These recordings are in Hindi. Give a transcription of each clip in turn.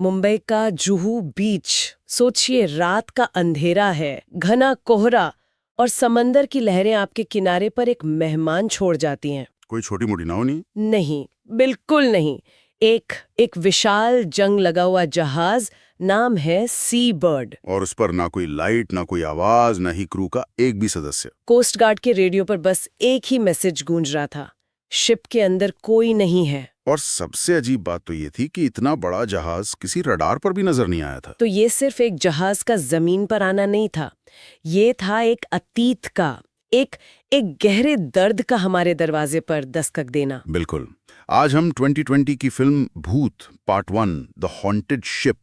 मुंबई का जुहू बीच। सोचिए, रात का अंधेरा है, घना कोहरा और समंदर की लहरें आपके किनारे पर एक मेहमान छोड़ जाती हैं। कोई छोटी मोटी नाव नहीं? नहीं, बिल्कुल नहीं। एक विशाल जंग लगा हुआ जहाज, नाम है सी बर्ड। और उस पर ना कोई लाइट, ना कोई आवाज, ना ही क्रू का एक भी सदस्य। कोस्ट गार्ड के रेडियो पर बस एक ही मैसेज गूंज रहा था, शिप के अंदर कोई नहीं है। और सबसे अजीब बात तो ये थी कि इतना बड़ा जहाज किसी रडार पर भी नजर नहीं आया था। तो ये सिर्फ एक जहाज का जमीन पर आना नहीं था, ये था एक अतीत का, एक गहरे दर्द का हमारे दरवाजे पर दस्तक देना। बिल्कुल। आज हम 2020 की फिल्म भूत पार्ट 1 द हॉन्टेड शिप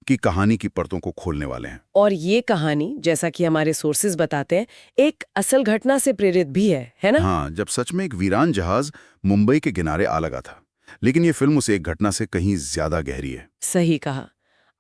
की कहानी की परतों को खोलने वाले हैं। और ये कहानी, जैसा कि हमारे सोर्सेज बताते हैं, एक असल घटना से प्रेरित भी है ना? हाँ, जब सच में एक वीरान जहाज मुंबई के किनारे आ लगा था। लेकिन ये फिल्म उस एक घटना से कहीं ज्यादा गहरी है। सही कहा।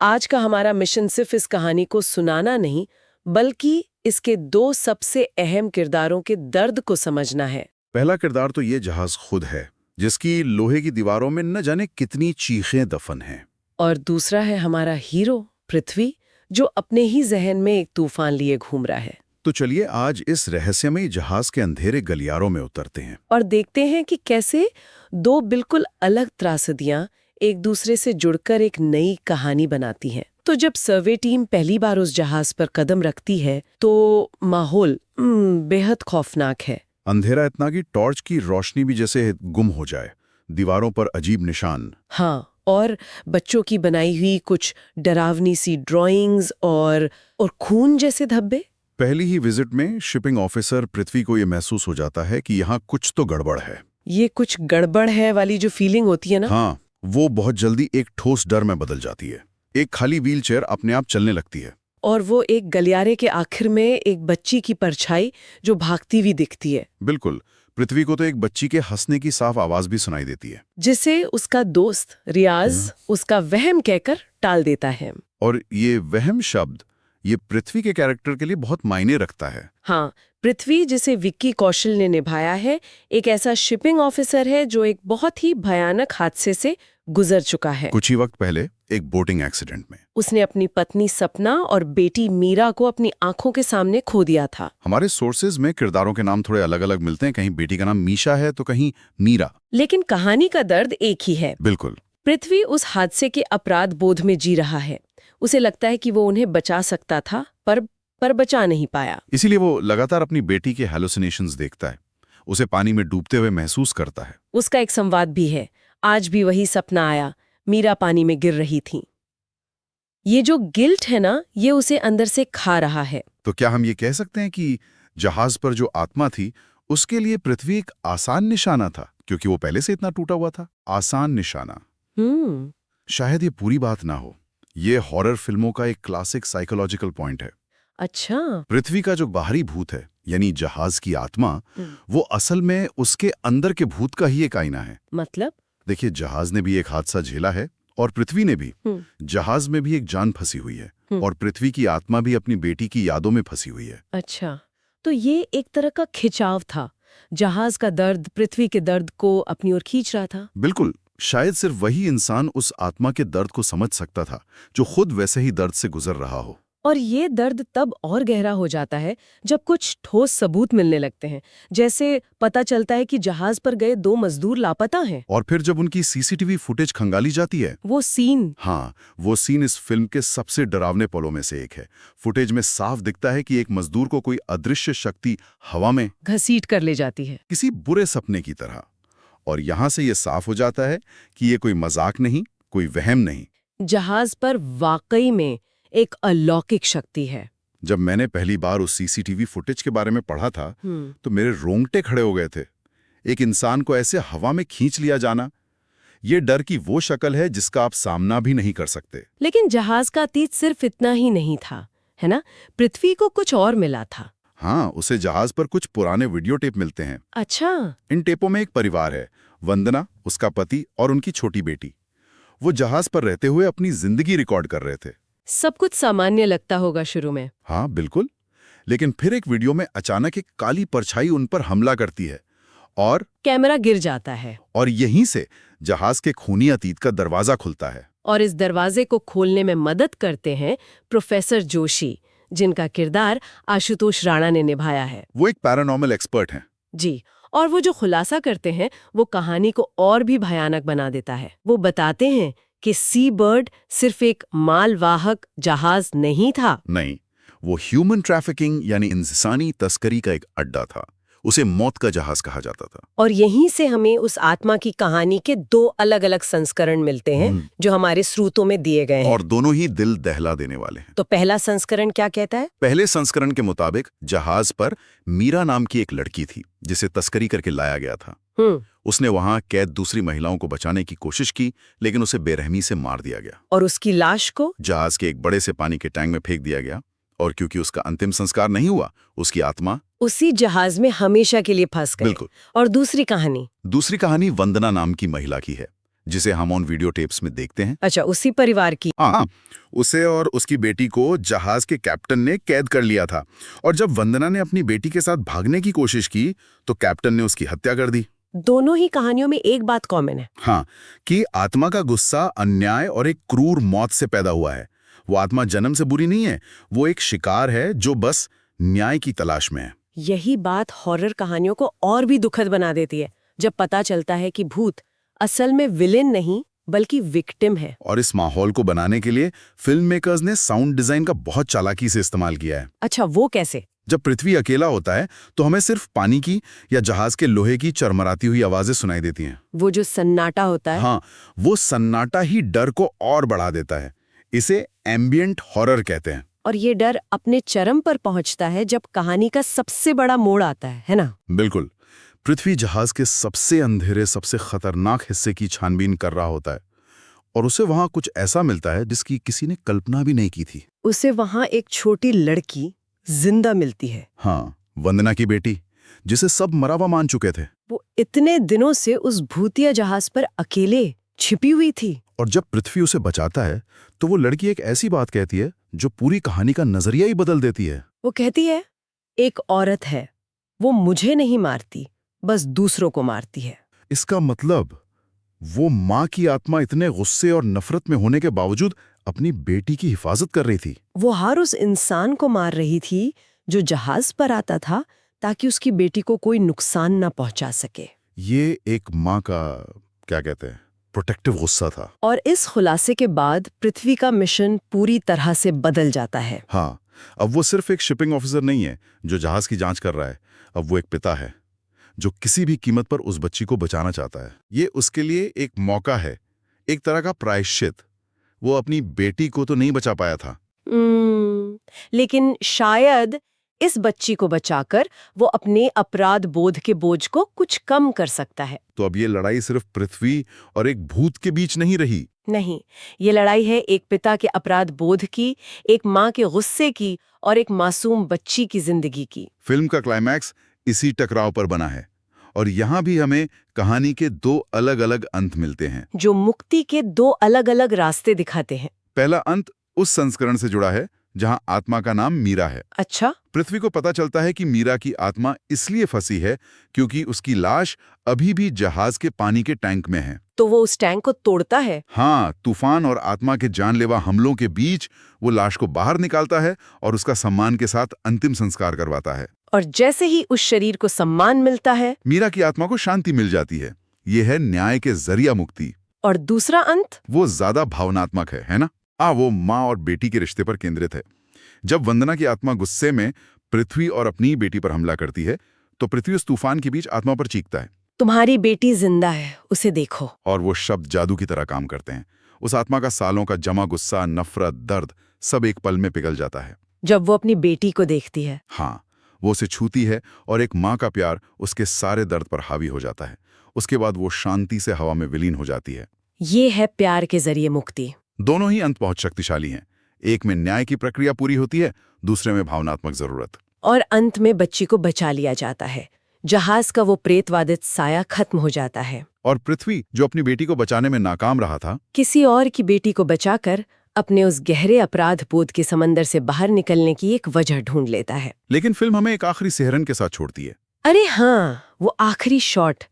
आज का हमारा मिशन सिर्फ इस कहानी को सुनाना नहीं, बल्कि इसके दो सबसे अहम किरदारों के दर्द को समझना है। पहला किरदार तो ये जहाज खुद है, जिसकी लोहे की दीवारों में न जाने कितनी चीखें दफन हैं। और दूसरा है हमारा हीरो पृथ्वी, जो अपने ही जहन में एक तूफान लिए घूम रहा है। तो चलिए आज इस रहस्यमयी जहाज के अंधेरे गलियारों में उतरते हैं और देखते हैं कि कैसे दो बिल्कुल अलग त्रासदियां एक दूसरे से जुड़कर एक नई कहानी बनाती हैं। तो जब सर्वे टीम पहली बार उस जहाज पर कदम रखती है तो माहौल बेहद खौफनाक है। अंधेरा इतना कि टॉर्च की रोशनी भी जैसे गुम हो जाए, दीवारों पर अजीब निशान। हाँ, और बच्चों की बनाई हुई कुछ डरावनी सी ड्राइंग्स और खून जैसे धब्बे। पहली ही विजिट में शिपिंग ऑफिसर पृथ्वी को यह महसूस हो जाता है कि यहाँ कुछ तो गड़बड़ है। ये कुछ गड़बड़ है वाली जो फीलिंग होती है ना, हाँ, वो बहुत जल्दी एक ठोस डर में बदल जाती है। एक खाली व्हीलचेयर अपने आप चलने लगती है। और वो एक गलियारे के आखिर में एक बच्ची की परछाई जो भागती हुई दिखती है। बिल्कुल। पृथ्वी को तो एक बच्ची के हंसने की साफ आवाज भी सुनाई देती है, जिसे उसका दोस्त रियाज उसका वहम कहकर टाल देता है। और ये वहम शब्द ये पृथ्वी के कैरेक्टर के लिए बहुत मायने रखता है। हाँ, पृथ्वी, जिसे विक्की कौशल ने निभाया है, एक ऐसा शिपिंग ऑफिसर है जो एक बहुत ही भयानक हादसे से गुजर चुका है। कुछ ही वक्त पहले एक बोटिंग एक्सीडेंट में उसने अपनी पत्नी सपना और बेटी मीरा को अपनी आंखों के सामने खो दिया था। हमारे सोर्सेज में किरदारों के नाम थोड़े अलग अलग मिलते हैं, कहीं बेटी का नाम मीशा है तो कहीं मीरा, लेकिन कहानी का दर्द एक ही है। बिल्कुल। पृथ्वी उस हादसे के अपराध बोध में जी रहा है। उसे लगता है कि वो उन्हें बचा सकता था, पर बचा नहीं पाया। इसीलिए वो लगातार अपनी बेटी के हैलुसिनेशंस देखता है, उसे पानी में डूबते हुए महसूस करता है। उसका एक संवाद भी है, आज भी वही सपना आया, मीरा पानी में गिर रही थी। ये जो गिल्ट है ना, ये उसे अंदर से खा रहा है। तो क्या हम ये कह सकते हैं कि जहाज पर जो आत्मा थी उसके लिए पृथ्वी एक आसान निशाना था, क्योंकि वो पहले से इतना टूटा हुआ था? आसान निशाना। शायद ये पूरी बात ना हो। ये हॉरर फिल्मों का एक क्लासिक साइकोलॉजिकल पॉइंट है। अच्छा। पृथ्वी का जो बाहरी भूत है, यानी जहाज की आत्मा, वो असल में उसके अंदर के भूत का ही एक आईना है। मतलब? देखिए, जहाज ने भी एक हादसा झेला है और पृथ्वी ने भी। जहाज में भी एक जान फंसी हुई है और पृथ्वी की आत्मा भी अपनी बेटी की यादों में फंसी हुई है। अच्छा, तो ये एक तरह का खिंचाव था। जहाज का दर्द पृथ्वी के दर्द को अपनी ओर खींच रहा था। बिल्कुल। शायद सिर्फ वही इंसान उस आत्मा के दर्द को समझ सकता था जो खुद वैसे ही दर्द से गुजर रहा हो। और ये दर्द तब और गहरा हो जाता है जब कुछ ठोस सबूत मिलने लगते हैं। जैसे पता चलता है कि जहाज पर गए 2 मजदूर लापता हैं। और फिर जब उनकी सीसीटीवी फुटेज खंगाली जाती है, वो सीन। हाँ, वो सीन इस फिल्म के सबसे डरावने पलों में से एक है। फुटेज में साफ दिखता है कि एक मजदूर को कोई अदृश्य शक्ति हवा में घसीट कर ले जाती है, किसी बुरे सपने की तरह। और यहां से ये साफ हो जाता है कि ये कोई मजाक नहीं, कोई वहम नहीं। जहाज पर वाकई में एक अलौकिक शक्ति है। जब मैंने पहली बार उस सीसीटीवी फुटेज के बारे में पढ़ा था तो मेरे रोंगटे खड़े हो गए थे। एक इंसान को ऐसे हवा में खींच लिया जाना, ये डर की वो शक्ल है जिसका आप सामना भी नहीं कर सकते। लेकिन जहाज का अतीत सिर्फ इतना ही नहीं था, है ना? पृथ्वी को कुछ और मिला था। हाँ, उसे जहाज पर कुछ पुराने वीडियो टेप मिलते हैं। अच्छा। इन टेपों में एक परिवार है, वंदना, उसका पति और उनकी छोटी बेटी। वो जहाज पर रहते हुए अपनी जिंदगी रिकॉर्ड कर रहे थे। सब कुछ सामान्य लगता होगा शुरू में। हाँ बिल्कुल, लेकिन फिर एक वीडियो में अचानक एक काली परछाई उन पर हमला करती है और कैमरा गिर जाता है। और यहीं से जहाज के खूनी अतीत का दरवाजा खुलता है। और इस दरवाजे को खोलने में मदद करते हैं प्रोफेसर जोशी, जिनका किरदार आशुतोष राणा ने निभाया है। वो एक पैरानॉर्मल एक्सपर्ट हैं। जी, और वो जो खुलासा करते हैं वो कहानी को और भी भयानक बना देता है। वो बताते हैं कि सी बर्ड सिर्फ एक मालवाहक जहाज नहीं था। नहीं, वो ह्यूमन ट्रैफिकिंग यानी इंसानी तस्करी का एक अड्डा था। उसे मौत का जहाज कहा जाता था। और यहीं से हमें उस आत्मा की कहानी के 2 अलग-अलग संस्करण मिलते हैं जो हमारे स्रोतों में दिए गए हैं। और दोनों ही दिल दहला देने वाले हैं। तो पहला संस्करण क्या कहता है? पहले संस्करण के मुताबिक जहाज पर मीरा नाम की एक लड़की थी जिसे तस्करी करके लाया गया था। उसने वहां कैद दूसरी महिलाओं को बचाने की कोशिश की, लेकिन उसे बेरहमी से मार दिया गया। और उसकी लाश को जहाज के एक बड़े से पानी के टैंक में फेंक दिया गया। और क्योंकि उसका अंतिम संस्कार नहीं हुआ, उसकी आत्मा उसी जहाज में हमेशा के लिए फंस गई। बिल्कुल। और दूसरी कहानी वंदना नाम की महिला की है, जिसे हम ऑन वीडियो टेप्स में देखते हैं। अच्छा, उसी परिवार की। हाँ, उसे और उसकी बेटी को जहाज के कैप्टन ने कैद कर लिया था। और जब वंदना ने अपनी बेटी के साथ भागने की कोशिश की तो कैप्टन ने उसकी हत्या कर दी। दोनों ही कहानियों में एक बात कॉमन है। हाँ, कि आत्मा का गुस्सा अन्याय और एक क्रूर मौत से पैदा हुआ है। वो आत्मा जन्म से बुरी नहीं है, वो एक शिकार है जो बस न्याय की तलाश में है। यही बात हॉरर कहानियों को और भी दुखद बना देती है, जब पता चलता है कि भूत असल में विलेन नहीं बल्कि विक्टिम है। और इस माहौल को बनाने के लिए फिल्म मेकर्स ने साउंड डिजाइन का बहुत चालाकी से इस्तेमाल किया है। अच्छा, वो कैसे? जब पृथ्वी अकेला होता है तो हमें सिर्फ पानी की या जहाज के लोहे की चरमराती हुई आवाजें सुनाई देती हैं। वो जो सन्नाटा होता है। हाँ, वो सन्नाटा ही डर को और बढ़ा देता है। इसे एम्बिएंट हॉरर कहते हैं। और ये डर अपने चरम पर पहुंचता है जब कहानी का सबसे बड़ा मोड़ आता है ना? बिल्कुल। पृथ्वी जहाज के सबसे अंधेरे, सबसे खतरनाक हिस्से की छानबीन कर रहा होता है और उसे वहां कुछ ऐसा मिलता है जिसकी किसी ने कल्पना भी नहीं की थी। उसे वहां एक छोटी लड़की जिंदा मिलती है। हाँ, वंदना की बेटी, जिसे सब मरावा मान चुके थे। वो इतने दिनों से उस भूतिया जहाज पर अकेले छिपी हुई थी। और जब पृथ्वी उसे बचाता है तो वो लड़की एक ऐसी बात कहती है जो पूरी कहानी का नजरिया ही बदल देती है। वो कहती है, एक औरत है, वो मुझे नहीं मारती, बस दूसरों को मारती है। इसका मतलब वो माँ की आत्मा इतने गुस्से और नफरत में होने के बावजूद अपनी बेटी की हिफाजत कर रही थी। वो हर उस इंसान को मार रही थी जो जहाज पर आता था ताकि उसकी बेटी को कोई नुकसान न पहुंचा सके। ये एक माँ का, क्या कहते हैं, प्रोटेक्टिव गुस्सा था। और इस खुलासे के बाद पृथ्वी का मिशन पूरी तरह से बदल जाता है। हाँ, अब वो सिर्फ एक शिपिंग ऑफिसर नहीं है जो जहाज की जांच कर रहा है। अब वो एक पिता है जो किसी भी कीमत पर उस बच्ची को बचाना चाहता है। ये उसके लिए एक मौका है, एक तरह का प्रायश्चित। वो अपनी बेटी को तो नहीं बचा पाया था, लेकिन शायद इस बच्ची को बचाकर वो अपने अपराध बोध के बोझ को कुछ कम कर सकता है। तो अब ये लड़ाई सिर्फ पृथ्वी और एक भूत के बीच नहीं रही। नहीं, ये लड़ाई है एक पिता के अपराध बोध की, एक माँ के गुस्से की और एक मासूम बच्ची की जिंदगी की। फिल्म का क्लाइमैक्स इसी टकराव पर बना है और यहाँ भी हमें कहानी के 2 अलग-अलग अंत मिलते हैं जो मुक्ति के 2 अलग-अलग रास्ते दिखाते हैं। पहला अंत उस संस्करण से जुड़ा है जहां आत्मा का नाम मीरा है। अच्छा। पृथ्वी को पता चलता है कि मीरा की आत्मा इसलिए फंसी है क्योंकि उसकी लाश अभी भी जहाज के पानी के टैंक में है। तो वो उस टैंक को तोड़ता है। हाँ, तूफान और आत्मा के जानलेवा हमलों के बीच वो लाश को बाहर निकालता है और उसका सम्मान के साथ अंतिम संस्कार करवाता है। और जैसे ही उस शरीर को सम्मान मिलता है, मीरा की आत्मा को शांति मिल जाती है। ये है न्याय के जरिया मुक्ति। और दूसरा अंत? वो ज्यादा भावनात्मक है ना? वो माँ और बेटी के रिश्ते पर केंद्रित है। जब वंदना की आत्मा गुस्से में पृथ्वी और अपनी बेटी पर हमला करती है तो पृथ्वी उस तूफान के बीच आत्मा पर चीखता है, तुम्हारी बेटी जिंदा है, उसे देखो। और वो शब्द जादू की तरह काम करते हैं। उस आत्मा का सालों का जमा गुस्सा, नफरत, दर्द सब एक पल में पिघल जाता है जब वो अपनी बेटी को देखती है। हाँ, वो उसे छूती है और एक माँ का प्यार उसके सारे दर्द पर हावी हो जाता है। उसके बाद वो शांति से हवा में विलीन हो जाती है। ये है प्यार के जरिए मुक्ति। दोनों ही अंत बहुत शक्तिशाली हैं। एक में न्याय की प्रक्रिया पूरी होती है, दूसरे में भावनात्मक जरूरत। और अंत में बच्ची को बचा लिया जाता है। जहाज का वो प्रेतवादित साया खत्म हो जाता है और पृथ्वी, जो अपनी बेटी को बचाने में नाकाम रहा था, किसी और की बेटी को बचाकर अपने उस गहरे अपराध बोध के समंदर से बाहर निकलने की एक वजह ढूंढ लेता है। लेकिन फिल्म हमें एक आखिरी सिहरन के साथ छोड़ती है। अरे हाँ, वो आखिरी शॉट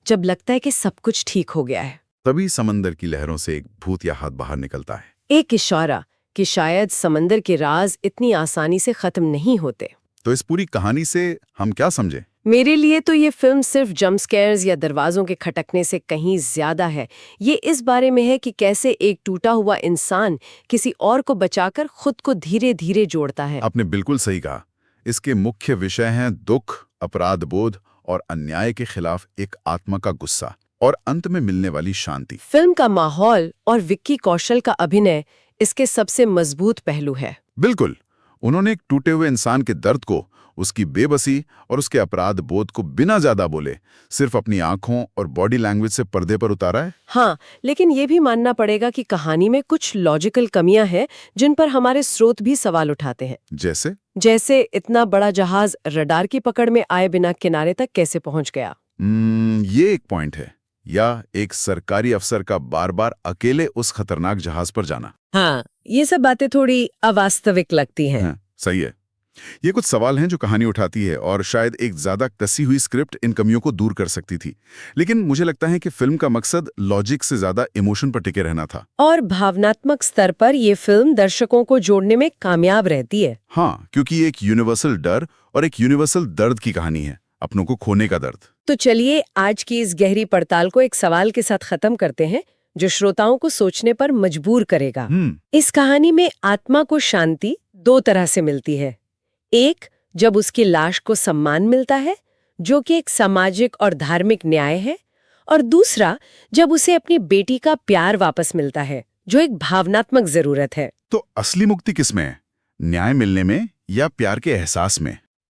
जब लगता है कि सब कुछ ठीक हो गया है। तभी समंदर की लहरों से एक भूत या हाथ बाहर निकलता है। एक इशारा कि शायद समंदर के राज इतनी आसानी से खत्म नहीं होते। तो इस पूरी कहानी से हम क्या समझे? मेरे लिए तो ये फिल्म सिर्फ जंप स्केयर्स या दरवाजों के खटकने से कहीं ज्यादा है। ये इस बारे में है कि कैसे एक टूटा हुआ इंसान किसी और को बचाकर खुद को धीरे धीरे जोड़ता है। आपने बिल्कुल सही कहा। इसके मुख्य विषय हैं दुख, अपराध बोध और अन्याय के खिलाफ एक आत्मा का गुस्सा और अंत में मिलने वाली शांति। फिल्म का माहौल और विक्की कौशल का अभिनय इसके सबसे मजबूत पहलू है। बिल्कुल, उन्होंने एक टूटे हुए इंसान के दर्द को, उसकी बेबसी और उसके अपराध बोध को बिना ज्यादा बोले सिर्फ अपनी आंखों और बॉडी लैंग्वेज से पर्दे पर उतारा है। हाँ, लेकिन ये भी मानना पड़ेगा कि कहानी में कुछ लॉजिकल कमियां हैं जिन पर हमारे स्रोत भी सवाल उठाते हैं। जैसे इतना बड़ा जहाज रडार की पकड़ में आए बिना किनारे तक कैसे पहुंच गया? ये एक पॉइंट है। या एक सरकारी अफसर का बार बार अकेले उस खतरनाक जहाज पर जाना। हाँ, ये सब बातें थोड़ी अवास्तविक लगती हैं। हाँ, सही है। ये कुछ सवाल हैं जो कहानी उठाती है और शायद एक ज्यादा कसी हुई स्क्रिप्ट इन कमियों को दूर कर सकती थी। लेकिन मुझे लगता है कि फिल्म का मकसद लॉजिक से ज्यादा इमोशन पर टिके रहना था। और भावनात्मक स्तर पर ये फिल्म दर्शकों को जोड़ने में कामयाब रहती है। हाँ, क्योंकि ये एक यूनिवर्सल डर और एक यूनिवर्सल दर्द की कहानी है, अपनों को खोने का दर्द। तो चलिए आज की इस गहरी पड़ताल को एक सवाल के साथ खत्म करते हैं जो श्रोताओं को सोचने पर मजबूर करेगा। इस कहानी में आत्मा को शांति दो तरह से मिलती है। एक, जब उसकी लाश को सम्मान मिलता है, जो कि एक सामाजिक और धार्मिक न्याय है, और दूसरा, जब उसे अपनी बेटी का प्यार वापस मिलता है, जो एक भावनात्मक जरूरत है। तो असली मुक्ति किसमें है? न्याय मिलने में या प्यार के एहसास में?